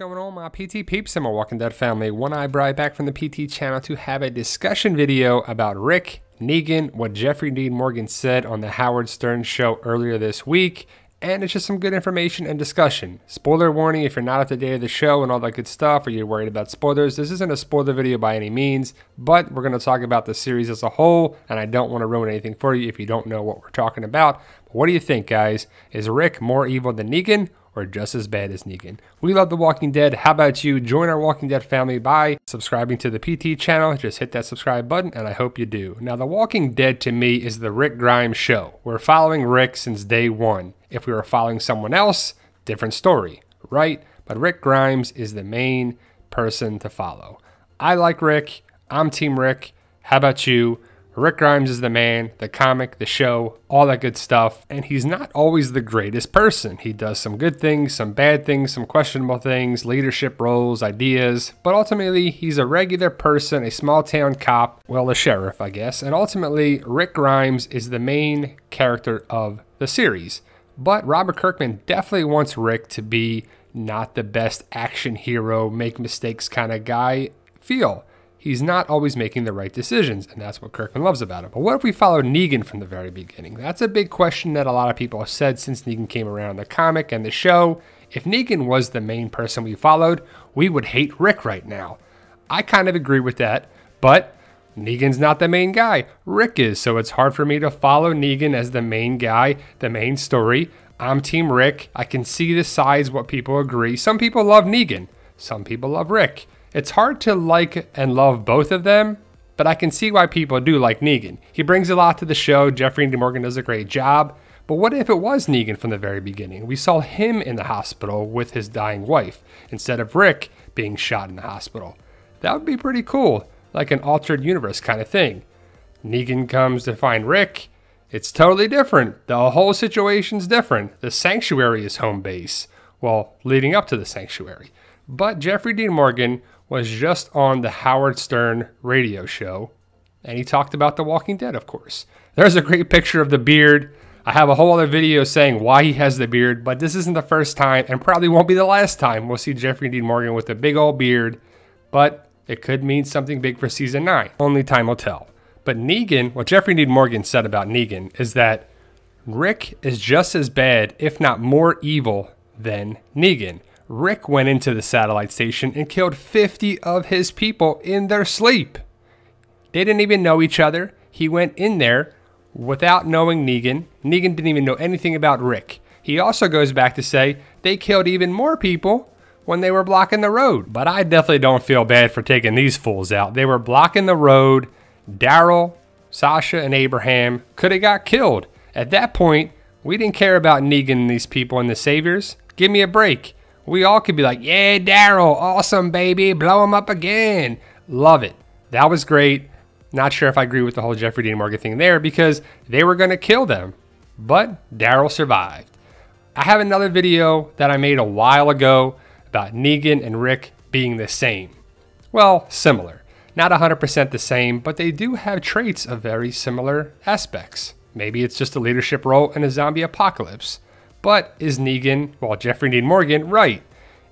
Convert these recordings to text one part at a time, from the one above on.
going on, my PT peeps and my Walking Dead family? One Eye Bri back from the PT channel to have a discussion video about Rick, Negan, what Jeffrey Dean Morgan said on the Howard Stern show earlier this week, and it's just some good information and discussion. Spoiler warning if you're not up to date of the show and all that good stuff, or you're worried about spoilers. This isn't a spoiler video by any means, but we're going to talk about the series as a whole, and I don't want to ruin anything for you if you don't know what we're talking about. But what do you think, guys? Is Rick more evil than Negan, or just as bad as Negan? We love The Walking Dead. How about you? Join our Walking Dead family by subscribing to the PT channel. Just hit that subscribe button, and I hope you do. Now, The Walking Dead to me is the Rick Grimes show. We're following Rick since day one. If we were following someone else, different story, right? But Rick Grimes is the main person to follow. I like Rick. I'm Team Rick. How about you? Rick Grimes is the man, the comic, the show, all that good stuff. And he's not always the greatest person. He does some good things, some bad things, some questionable things, leadership roles, ideas. But ultimately, he's a regular person, a small town cop, well, a sheriff, I guess. And ultimately, Rick Grimes is the main character of the series. But Robert Kirkman definitely wants Rick to be not the best action hero, make mistakes kind of guy feel. He's not always making the right decisions, and that's what Kirkman loves about him. But what if we followed Negan from the very beginning? That's a big question that a lot of people have said since Negan came around in the comic and the show. If Negan was the main person we followed, we would hate Rick right now. I kind of agree with that, but Negan's not the main guy. Rick is, so it's hard for me to follow Negan as the main guy, the main story. I'm Team Rick. I can see the sides, what people agree. Some people love Negan. Some people love Rick. It's hard to like and love both of them, but I can see why people do like Negan. He brings a lot to the show. Jeffrey Dean Morgan does a great job. But what if it was Negan from the very beginning? We saw him in the hospital with his dying wife, instead of Rick being shot in the hospital. That would be pretty cool, like an altered universe kind of thing. Negan comes to find Rick. It's totally different. The whole situation's different. The sanctuary is home base. Well, leading up to the sanctuary. But Jeffrey Dean Morgan was just on the Howard Stern radio show, and he talked about The Walking Dead, of course. There's a great picture of the beard. I have a whole other video saying why he has the beard, but this isn't the first time, and probably won't be the last time we'll see Jeffrey Dean Morgan with a big old beard, but it could mean something big for season 9. Only time will tell. But Negan, what Jeffrey Dean Morgan said about Negan is that Rick is just as bad, if not more evil, than Negan. Rick went into the satellite station and killed 50 of his people in their sleep. They didn't even know each other. He went in there without knowing Negan. Negan didn't even know anything about Rick. He also goes back to say they killed even more people when they were blocking the road. But I definitely don't feel bad for taking these fools out. They were blocking the road. Daryl, Sasha, and Abraham could have got killed. At that point, we didn't care about Negan and these people and the saviors. Give me a break. We all could be like, yeah, Daryl, awesome, baby, blow him up again. Love it. That was great. Not sure if I agree with the whole Jeffrey Dean Morgan thing there because they were going to kill them. But Daryl survived. I have another video that I made a while ago about Negan and Rick being the same. Well, similar. Not 100% the same, but they do have traits of very similar aspects. Maybe it's just a leadership role in a zombie apocalypse. But is Negan, well, Jeffrey Dean Morgan, right?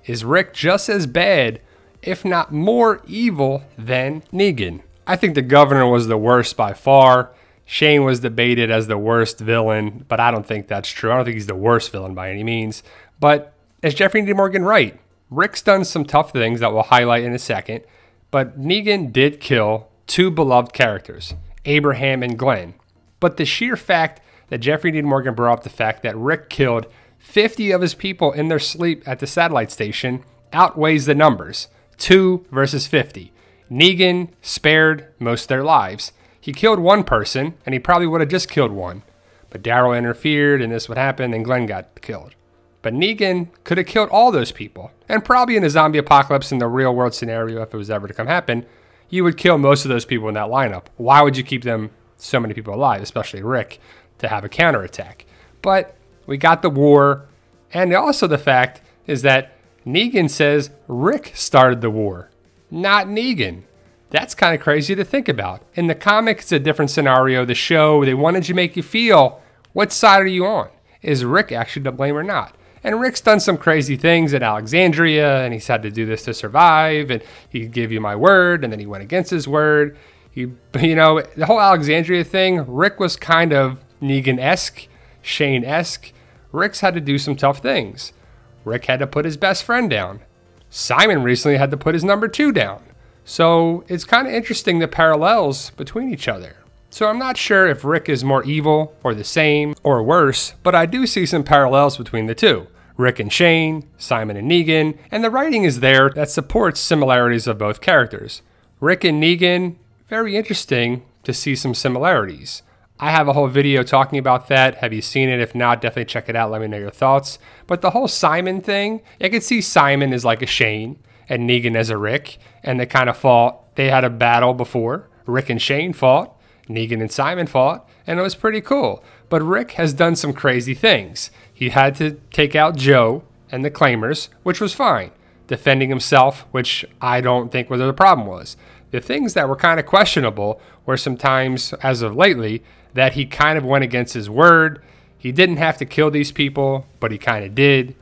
Is Rick just as bad, if not more evil, than Negan? I think the governor was the worst by far. Shane was debated as the worst villain, but I don't think that's true. I don't think he's the worst villain by any means. But is Jeffrey Dean Morgan right? Rick's done some tough things that we'll highlight in a second, but Negan did kill 2 beloved characters, Abraham and Glenn. But the sheer fact that Jeffrey Dean Morgan brought up the fact that Rick killed 50 of his people in their sleep at the satellite station outweighs the numbers. 2 versus 50. Negan spared most of their lives. He killed 1 person, and he probably would have just killed 1. But Daryl interfered, and this would happen, and Glenn got killed. But Negan could have killed all those people. And probably in a zombie apocalypse in the real world scenario, if it was ever to come happen, you would kill most of those people in that lineup. Why would you keep them, so many people alive, especially Rick, to have a counterattack? But we got the war, and also the fact is that Negan says Rick started the war, not Negan. That's kind of crazy to think about. In the comics, it's a different scenario. The show, they wanted to make you feel, what side are you on? Is Rick actually to blame or not? And Rick's done some crazy things at Alexandria, and he's had to do this to survive, and he gave you my word, and then he went against his word. The whole Alexandria thing, Rick was kind of Negan-esque, Shane-esque. Rick's had to do some tough things. Rick had to put his best friend down. Simon recently had to put his number 2 down. So it's kind of interesting the parallels between each other. So I'm not sure if Rick is more evil or the same or worse, but I do see some parallels between the two. Rick and Shane, Simon and Negan, and the writing is there that supports similarities of both characters. Rick and Negan, very interesting to see some similarities. I have a whole video talking about that. Have you seen it? If not, definitely check it out. Let me know your thoughts. But the whole Simon thing, I could see Simon as like a Shane and Negan as a Rick, and they kind of fought. They had a battle before. Rick and Shane fought. Negan and Simon fought, and it was pretty cool. But Rick has done some crazy things. He had to take out Joe and the Claimers, which was fine. Defending himself, which I don't think was the problem was. The things that were kind of questionable were sometimes, as of lately, that he kind of went against his word. He didn't have to kill these people, but he kind of did.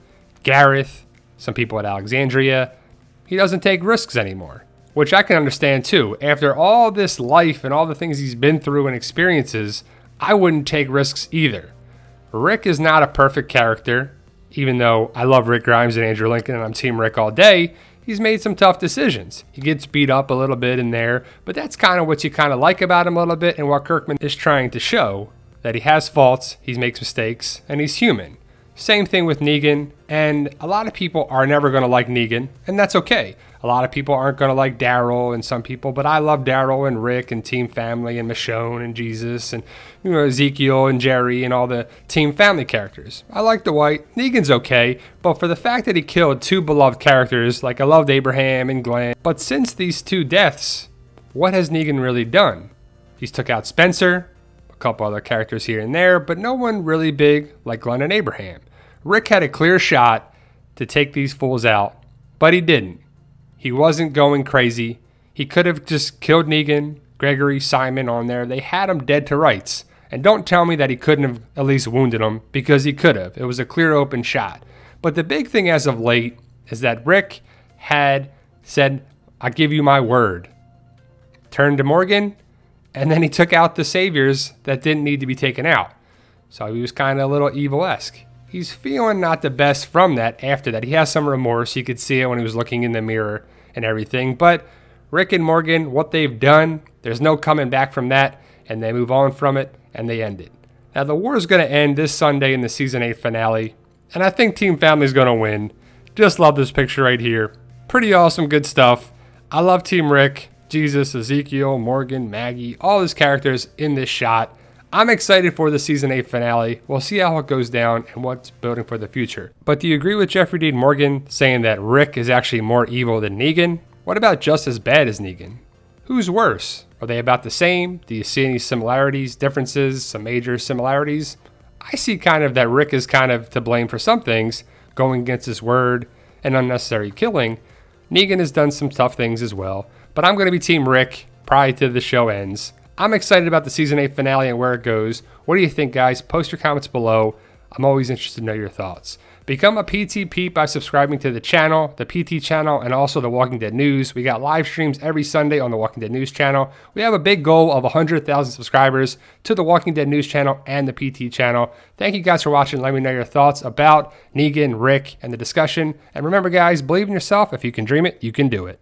Gareth, some people at Alexandria. He doesn't take risks anymore, which I can understand too. After all this life and all the things he's been through and experiences, I wouldn't take risks either. Rick is not a perfect character, even though I love Rick Grimes and Andrew Lincoln and I'm Team Rick all day. He's made some tough decisions. He gets beat up a little bit in there, but that's kind of what you kind of like about him a little bit and what Kirkman is trying to show, that he has faults, he makes mistakes, and he's human. Same thing with Negan, and a lot of people are never going to like Negan, and that's okay. A lot of people aren't going to like Daryl and some people, but I love Daryl and Rick and Team Family and Michonne and Jesus and Ezekiel and Jerry and all the Team Family characters. I like Dwight. Negan's okay, but for the fact that he killed 2 beloved characters, like I loved Abraham and Glenn, but since these 2 deaths, what has Negan really done? He's took out Spencer, a couple other characters here and there, but no one really big like Glenn and Abraham. Rick had a clear shot to take these fools out, but he didn't. He wasn't going crazy. He could have just killed Negan, Gregory, Simon on there. They had him dead to rights. And don't tell me that he couldn't have at least wounded him, because he could have. It was a clear open shot. But the big thing as of late is that Rick had said, "I give you my word." Turned to Morgan, and then he took out the saviors that didn't need to be taken out. So he was kind of a little evil-esque. He's feeling not the best from that after that. He has some remorse. You could see it when he was looking in the mirror and everything. But Rick and Morgan, what they've done, there's no coming back from that. And they move on from it, and they end it. Now, the war is going to end this Sunday in the Season 8 finale. And I think Team Family is going to win. Just love this picture right here. Pretty awesome, good stuff. I love Team Rick, Jesus, Ezekiel, Morgan, Maggie, all his characters in this shot. I'm excited for the Season 8 finale. We'll see how it goes down and what's building for the future. But do you agree with Jeffrey Dean Morgan saying that Rick is actually more evil than Negan? What about just as bad as Negan? Who's worse? Are they about the same? Do you see any similarities, differences, some major similarities? I see kind of that Rick is kind of to blame for some things, going against his word and unnecessary killing. Negan has done some tough things as well. But I'm going to be Team Rick prior to the show ends. I'm excited about the Season 8 finale and where it goes. What do you think, guys? Post your comments below. I'm always interested to know your thoughts. Become a PT Peep by subscribing to the channel, the PT channel, and also the Walking Dead News. We got live streams every Sunday on the Walking Dead News channel. We have a big goal of 100,000 subscribers to the Walking Dead News channel and the PT channel. Thank you guys for watching. Let me know your thoughts about Negan, Rick, and the discussion. And remember, guys, believe in yourself. If you can dream it, you can do it.